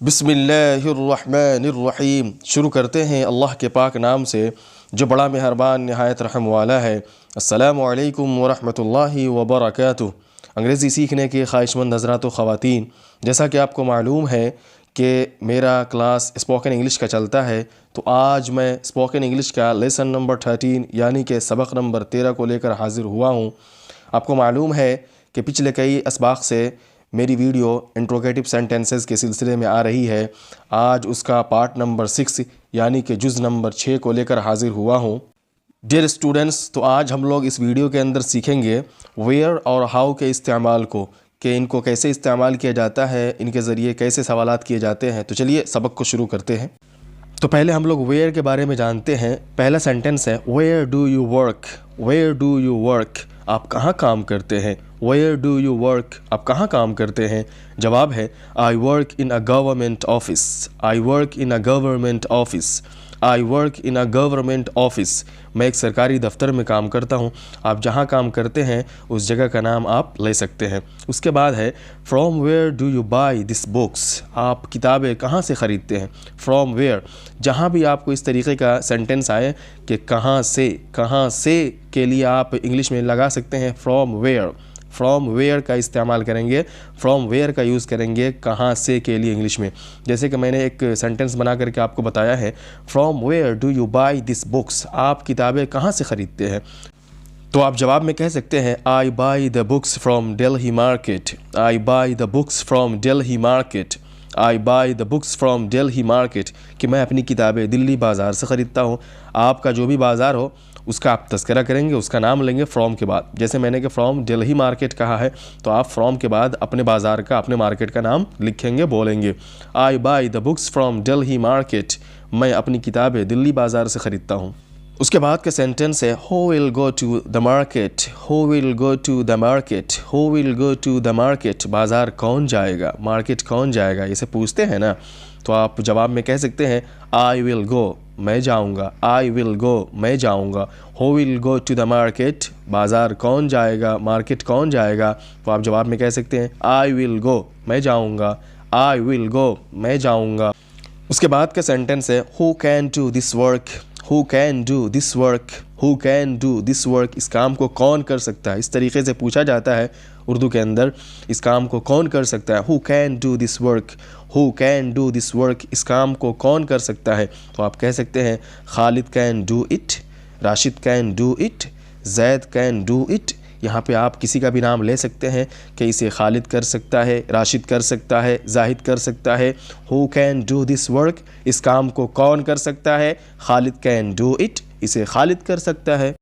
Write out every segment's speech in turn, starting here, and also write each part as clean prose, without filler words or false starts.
बिस्मिल्लाहिर्रहमानिर्रहीम। शुरू करते हैं अल्लाह के पाक नाम से जो बड़ा मेहरबान नहायत रहम वाला है। अस्सलामु अलैकुम वरहमतुल्लाहि वबरकातुहू। अंग्रेज़ी सीखने के ख्वाहिशमंद हज़रात व ख़वातीन, जैसा कि आपको मालूम है कि मेरा क्लास स्पोकन इंग्लिश का चलता है, तो आज मैं स्पोकन इंग्लिश का लेसन नंबर 13 यानी कि सबक नंबर 13 को लेकर हाज़िर हुआ हूँ। आपको मालूम है कि पिछले कई असबाक़ से मेरी वीडियो इंट्रोगेटिव सेंटेंसेस के सिलसिले में आ रही है। आज उसका पार्ट नंबर 6 यानी कि जुज़ नंबर 6 को लेकर हाज़िर हुआ हूँ। डियर स्टूडेंट्स, तो आज हम लोग इस वीडियो के अंदर सीखेंगे वेयर और हाउ के इस्तेमाल को, कि इनको कैसे इस्तेमाल किया जाता है, इनके ज़रिए कैसे सवालात किए जाते हैं। तो चलिए सबक को शुरू करते हैं। तो पहले हम लोग वेयर के बारे में जानते हैं। पहला सेंटेंस है where do you work. Where do you work, आप कहाँ काम करते हैं। वेयर डू यू वर्क, आप कहाँ काम करते हैं। जवाब है I work in a government office. I work in a government office. I work in a government office, मैं एक सरकारी दफ्तर में काम करता हूँ। आप जहाँ काम करते हैं उस जगह का नाम आप ले सकते हैं। उसके बाद है from where do you buy this books, आप किताबें कहाँ से ख़रीदते हैं। फ्रॉम वेयर, जहाँ भी आपको इस तरीके का सेंटेंस आए कि कहाँ से के लिए आप इंग्लिश में लगा सकते हैं फ्रॉम वेयर। फ्रॉम वेयर का इस्तेमाल करेंगे, फ्रॉम वेयर का यूज़ करेंगे कहाँ से के लिए इंग्लिश में। जैसे कि मैंने एक सेंटेंस बना करके आपको बताया है, from where do you buy this books, आप किताबें कहाँ से ख़रीदते हैं। तो आप जवाब में कह सकते हैं I buy the books from Delhi market. I buy the books from Delhi market. I buy the books from Delhi market, कि मैं अपनी किताबें दिल्ली बाज़ार से ख़रीदता हूँ। आपका जो भी बाज़ार हो उसका आप तज़किरा करेंगे, उसका नाम लेंगे फ्रॉम के बाद। जैसे मैंने कि फ्रॉम दिल्ली मार्केट कहा है, तो आप फ्रॉम के बाद अपने बाज़ार का, अपने मार्केट का नाम लिखेंगे, बोलेंगे I buy the books from Delhi market, मैं अपनी किताबें दिल्ली बाज़ार से ख़रीदता हूँ। उसके बाद का सेंटेंस है who will go to the market. Who will go to the market. Who will go to the market, बाज़ार कौन जाएगा, मार्केट कौन जाएगा, इसे पूछते हैं ना। तो आप जवाब में कह सकते हैं आई विल गो, मैं जाऊंगा। आई विल गो, मैं जाऊंगा। Who will go to the market, बाज़ार कौन जाएगा, मार्केट कौन जाएगा। तो आप जवाब में कह सकते हैं आई विल गो, मैं जाऊंगा। आई विल गो, मैं जाऊंगा। उसके बाद का सेंटेंस है who can do this work. Who can do this work. Who can do this work, इस काम को कौन कर सकता है। इस तरीके से पूछा जाता है उर्दू के अंदर, इस काम को कौन कर सकता है। Who can do this work. Who can do this work, इस काम को कौन कर सकता है। तो आप कह सकते हैं Khalid can do it, Rashid can do it, Zaid can do it. यहाँ पे आप किसी का भी नाम ले सकते हैं कि इसे खालिद कर सकता है, राशिद कर सकता है, जाहिद कर सकता है। Who can do this work, इस काम को कौन कर सकता है। खालिद कैन डू इट, इसे खालिद कर सकता है।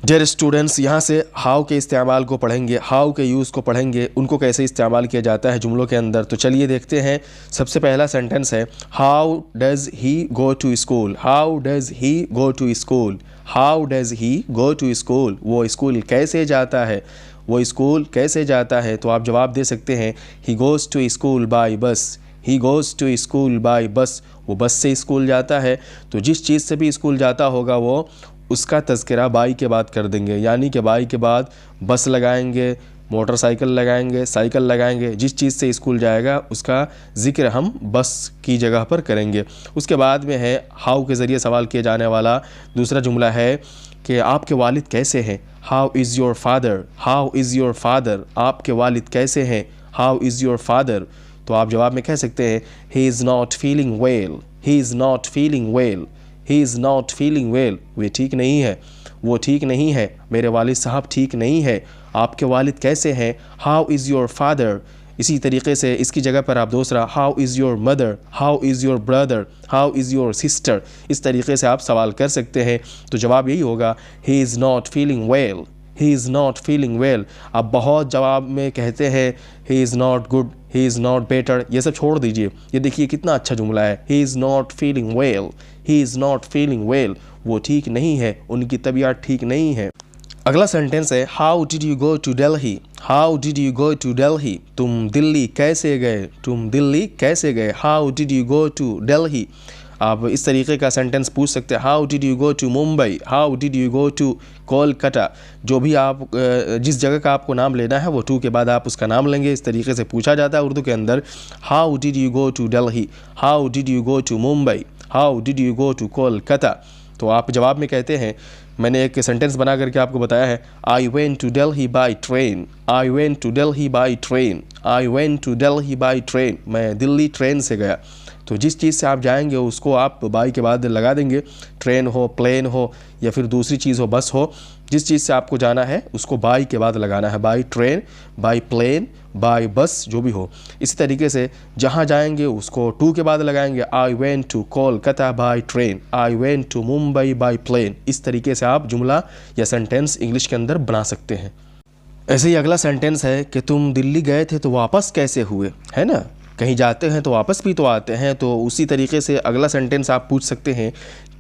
डियर स्टूडेंट्स, यहाँ से हाउ के इस्तेमाल को पढ़ेंगे, हाउ के यूज़ को पढ़ेंगे, उनको कैसे इस्तेमाल किया जाता है जुमलों के अंदर। तो चलिए देखते हैं। सबसे पहला सेंटेंस है how does he go to school. How does he go to school. How does he go to school, वो स्कूल कैसे जाता है। वो स्कूल कैसे जाता है। तो आप जवाब दे सकते हैं he goes to school by bus. He goes to school by bus, वो बस से स्कूल जाता है। तो जिस चीज़ से भी स्कूल जाता होगा वो उसका तज़किरा बाई के बाद कर देंगे, यानी कि बाई के बाद बस लगाएंगे, मोटरसाइकिल लगाएंगे, साइकिल लगाएंगे। जिस चीज़ से स्कूल जाएगा उसका ज़िक्र हम बस की जगह पर करेंगे। उसके बाद में है हाउ के ज़रिए सवाल किया जाने वाला दूसरा जुमला है कि आपके वालिद कैसे हैं। How is your father. How is your father, आपके वालिद कैसे हैं। How is your father. तो आप जवाब में कह सकते हैं he is not feeling well. He is not feeling well. He is not feeling well, वे ठीक नहीं है, वो ठीक नहीं है, मेरे वालिद साहब ठीक नहीं है। आपके वालिद कैसे हैं। How is your father. इसी तरीके से इसकी जगह पर आप दूसरा how is your mother. How is your brother. How is your sister, इस तरीके से आप सवाल कर सकते हैं। तो जवाब यही होगा ही is not feeling well. He is not feeling well. आप बहुत जवाब में कहते हैं he is not good, he is not better, ये सब छोड़ दीजिए। ये देखिए कितना अच्छा जुमला है, ही is not feeling well. He is not feeling well, वो ठीक नहीं है, उनकी तबीयत ठीक नहीं है। अगला सेंटेंस है how did you go to Delhi. How did you go to Delhi, तुम दिल्ली कैसे गए। तुम दिल्ली कैसे गए। How did you go to Delhi, आप इस तरीके का सेंटेंस पूछ सकते हैं, how did you go to Mumbai, how did you go to Kolkata. जो भी आप जिस जगह का आपको नाम लेना है वो टू के बाद आप उसका नाम लेंगे। इस तरीके से पूछा जाता है उर्दू के अंदर। How did you go to Delhi, how did you go to Mumbai, how did you go to Kolkata. तो आप जवाब में कहते हैं, मैंने एक सेंटेंस बना करके आपको बताया है, I went to Delhi by train, I went to Delhi by train, I went to Delhi by train. मैं दिल्ली ट्रेन से गया। तो जिस चीज़ से आप जाएंगे उसको आप बाई के बाद लगा देंगे। ट्रेन हो, प्लेन हो या फिर दूसरी चीज़ हो, बस हो, जिस चीज़ से आपको जाना है उसको बाई के बाद लगाना है। By train, by plane, by bus, जो भी हो। इसी तरीके से जहाँ जाएंगे उसको टू के बाद लगाएंगे। I went to Kolkata by train, I went to Mumbai by plane. इस तरीके से आप जुमला या सेंटेंस इंग्लिश के अंदर बना सकते हैं। ऐसे ही अगला सेंटेंस है कि तुम दिल्ली गए थे तो वापस कैसे हुए, है ना। कहीं जाते हैं तो वापस भी तो आते हैं। तो उसी तरीके से अगला सेंटेंस आप पूछ सकते हैं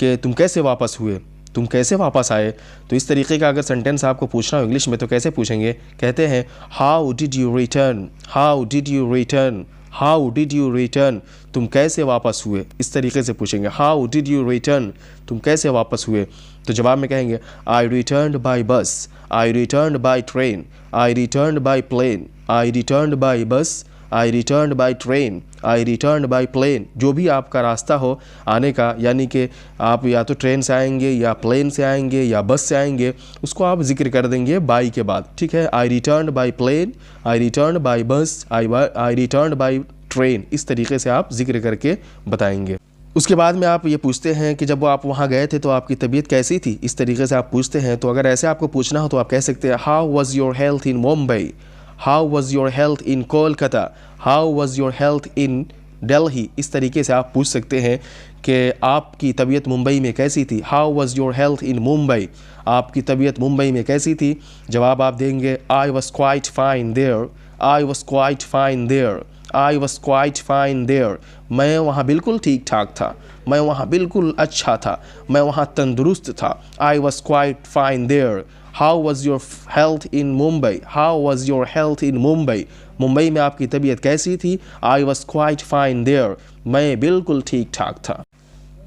कि तुम कैसे वापस हुए, तुम कैसे वापस आए। तो इस तरीके का अगर सेंटेंस आपको पूछना हो इंग्लिश में तो कैसे पूछेंगे। कहते हैं, how did you return, how did you return, how did you return. तुम कैसे वापस हुए, इस तरीके से पूछेंगे। हाउ डिड यू रिटर्न, तुम कैसे वापस हुए। तो जवाब में कहेंगे, आई returned by bus, I returned by train, I returned by plane, I returned by bus, I returned by train, I returned by plane. जो भी आपका रास्ता हो आने का, यानी कि आप या तो ट्रेन से आएंगे या प्लेन से आएंगे या बस से आएंगे, उसको आप जिक्र कर देंगे बाई के बाद। ठीक है, I returned by plane, I returned by bus, I returned by train. इस तरीके से आप जिक्र करके बताएंगे। उसके बाद में आप ये पूछते हैं कि जब आप वहाँ गए थे तो आपकी तबीयत कैसी थी। इस तरीके से आप पूछते हैं। तो अगर ऐसे आपको पूछना हो तो आप कह सकते हैं, how was your health in Mumbai, how was your health in Kolkata, how was your health in Delhi. इस तरीके से आप पूछ सकते हैं कि आपकी तबीयत मुंबई में कैसी थी। How was your health in Mumbai, आपकी तबीयत मुंबई में कैसी थी। जवाब आप देंगे, I was quite fine there, I was quite fine there, I was quite fine there. मैं वहाँ बिल्कुल ठीक ठाक था, मैं वहाँ बिल्कुल अच्छा था, मैं वहाँ तंदुरुस्त था। I was quite fine there. How was your health in Mumbai, how was your health in Mumbai. Mumbai में आपकी तबीयत कैसी थी। I was quite fine there, मैं बिल्कुल ठीक ठाक था।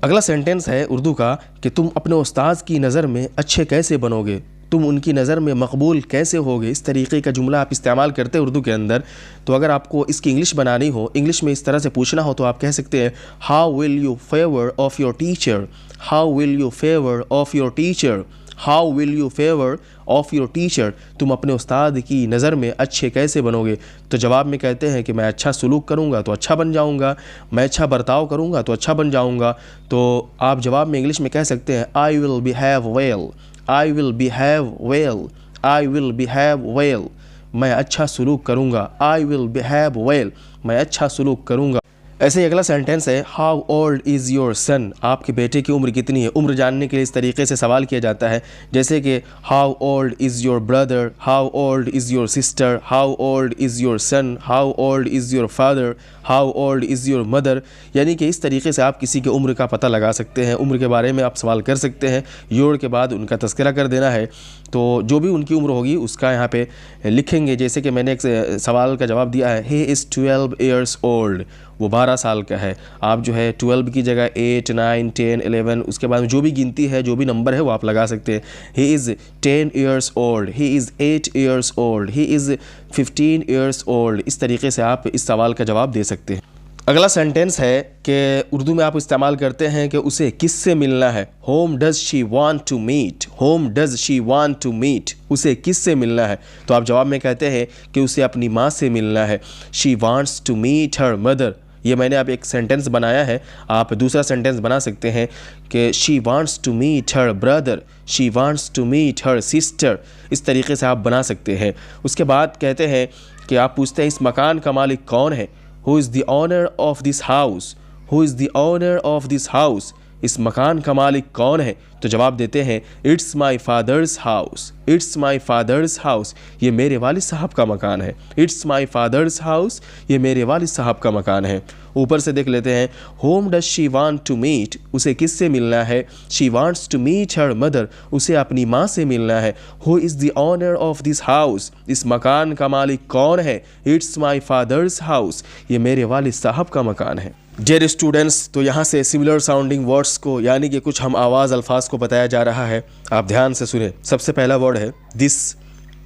अगला सेंटेंस है उर्दू का कि तुम अपने उस्ताद की नज़र में अच्छे कैसे बनोगे, तुम उनकी नज़र में मकबूल कैसे होगे। इस तरीके का जुमला आप इस्तेमाल करते हैं उर्दू के अंदर। तो अगर आपको इसकी इंग्लिश बनानी हो, इंग्लिश में इस तरह से पूछना हो तो आप कह सकते हैं, how will you favour of your teacher, how will you favour of your teacher, how will you favour of your teacher. तुम अपने उस्ताद की नज़र में अच्छे कैसे बनोगे। तो जवाब में कहते हैं कि मैं अच्छा सलूक करूँगा तो अच्छा बन जाऊँगा, मैं अच्छा बर्ताव करूँगा तो अच्छा बन जाऊँगा। तो आप जवाब में इंग्लिश में कह सकते हैं, I will behave well, I will behave well, I will behave well. मैं अच्छा सलूक करूँगा, आई विल बिहेव वेल, मैं अच्छा सलूक करूँगा। ऐसे ही अगला सेंटेंस है, how old is your son, आपके बेटे की उम्र कितनी है। उम्र जानने के लिए इस तरीके से सवाल किया जाता है, जैसे कि how old is your brother, how old is your sister, how old is your son, how old is your father, how old is your mother. यानी कि इस तरीके से आप किसी की उम्र का पता लगा सकते हैं, उम्र के बारे में आप सवाल कर सकते हैं। योर के बाद उनका तस्करा कर देना है। तो जो भी उनकी उम्र होगी उसका यहाँ पे लिखेंगे। जैसे कि मैंने एक सवाल का जवाब दिया है, ही इज़ 12 ईयर्स ओल्ड, वो 12 साल का है। आप जो है 12 की जगह 8, 9, 10, 11 उसके बाद जो भी गिनती है, जो भी नंबर है वो आप लगा सकते हैं। He is 10 years old, he is 8 years old, he is 15 years old. इस तरीके से आप इस सवाल का जवाब दे सकते हैं। अगला सेंटेंस है कि उर्दू में आप इस्तेमाल करते हैं कि उसे किससे मिलना है। Whom does she want to meet, whom does she want to meet, उसे किससे मिलना है। तो आप जवाब में कहते हैं कि उसे अपनी माँ से मिलना है। She wants to meet her mother. ये मैंने अब एक सेंटेंस बनाया है, आप दूसरा सेंटेंस बना सकते हैं कि she wants to meet her brother, she wants to meet her sister. इस तरीके से आप बना सकते हैं। उसके बाद कहते हैं कि आप पूछते हैं, इस मकान का मालिक कौन है। Who is the owner of this house? Who is the owner of this house? इस मकान का मालिक कौन है। तो जवाब देते हैं, it's my father's house, it's my father's house, ये मेरे वालिद साहब का मकान है। इट्स माई फादर्स हाउस, ये मेरे वालिद साहब का मकान है। ऊपर से देख लेते हैं, whom does she want to meet, उसे किससे मिलना है। She wants to meet her mother, उसे अपनी माँ से मिलना है। Who is the owner of this house, इस मकान का मालिक कौन है। इट्स माई फादर्स हाउस, ये मेरे वालिद साहब का मकान है। डियर स्टूडेंट्स, तो यहाँ से सिमिलर साउंडिंग वर्ड्स को यानी कि कुछ हम आवाज़ अल्फाज को बताया जा रहा है। आप ध्यान से सुने। सबसे पहला वर्ड है दिस,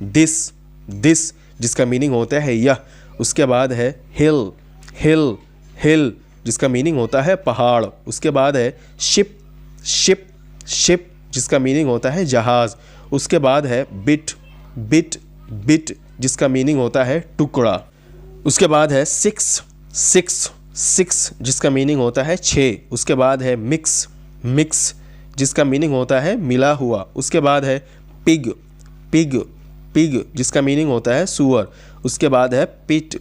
दिस, दिस जिसका मीनिंग होता है यह। उसके बाद है हिल, हिल, हिल जिसका मीनिंग होता है पहाड़। उसके बाद है शिप, शिप, शिप जिसका मीनिंग होता है जहाज़। उसके बाद है बिट, बिट, बिट जिसका मीनिंग होता है टुकड़ा। उसके बाद है सिक्स, सिक्स, सिक्स जिसका मीनिंग होता है 6। उसके बाद है मिक्स, मिक्स जिसका मीनिंग होता है मिला हुआ। उसके बाद है पिग, पिग, पिग जिसका मीनिंग होता है सुअर। उसके बाद है पिट,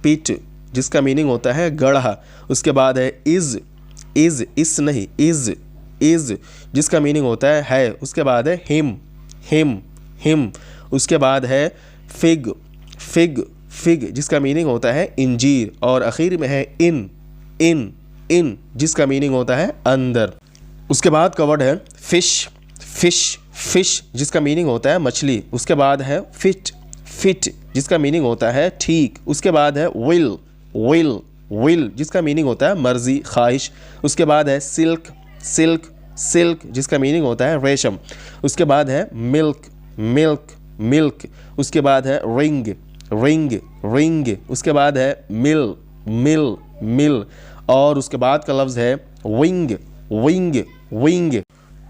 पिट जिसका मीनिंग होता है गड्ढा। उसके बाद है इज़, इज़, इस नहीं, इज़, इज़ जिसका मीनिंग होता है। उसके बाद है हिम, हिम, हिम। उसके बाद है फिग, फिग, फिग जिसका मीनिंग होता है इंजीर। और आखिर में है इन, इन, इन जिसका मीनिंग होता है अंदर। उसके बाद का वर्ड है फिश, फिश, फिश जिसका मीनिंग होता है मछली। उसके बाद है फिट, फिट जिसका मीनिंग होता है ठीक। उसके बाद है विल, विल, विल जिसका मीनिंग होता है मर्जी, ख्वाहिश। उसके बाद है सिल्क, सिल्क, सिल्क जिसका मीनिंग होता है रेशम। उसके बाद है मिल्क, मिल्क, मिल्क। उसके बाद है रिंग, रिंग, रिंग। उसके बाद है मिल, मिल, मिल। और उसके बाद का लफ्ज़ है विंग, विंग, विंग।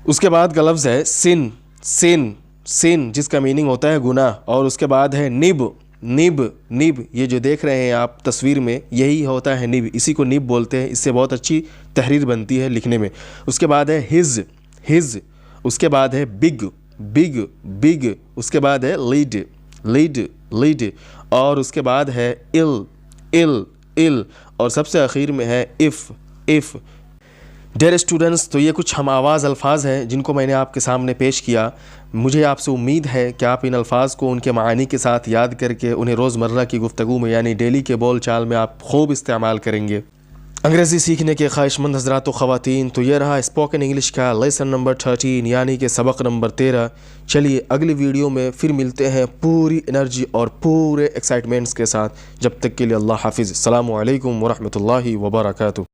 उसके बाद का लफ्ज़ है सिन, सिन, सिन जिसका मीनिंग होता है गुनाह। और उसके बाद है निब, निब, निब ये जो देख रहे हैं आप तस्वीर में यही होता है निब, इसी को निब बोलते हैं। इससे बहुत अच्छी तहरीर बनती है लिखने में। उसके बाद है हिज, हिज। उसके बाद है बिग, बिग, बिग। उसके बाद है लीड, लीड, लीड। और उसके बाद है इल, इल, इल। और सबसे आखिर में है इफ़, इफ़। डियर स्टूडेंट्स, तो ये कुछ हम आवाज़ अल्फाज हैं जिनको मैंने आपके सामने पेश किया। मुझे आपसे उम्मीद है कि आप इन अल्फाज को उनके मानी के साथ याद करके उन्हें रोज़मर्रा की गुफ्तगू में यानी डेली के बोल चाल में आप खूब इस्तेमाल करेंगे। अंग्रेज़ी सीखने के ख्वाहिशमंद हज़रात व ख़वातीन, तो ये रहा स्पोकन इंग्लिश का लेसन नंबर 13 यानी कि सबक नंबर 13। चलिए अगली वीडियो में फिर मिलते हैं पूरी एनर्जी और पूरे एक्साइटमेंट्स के साथ। जब तक के लिए अल्लाह हाफिज़। अस्सलामु अलैकुम व रहमतुल्लाहि व बरकातुहू।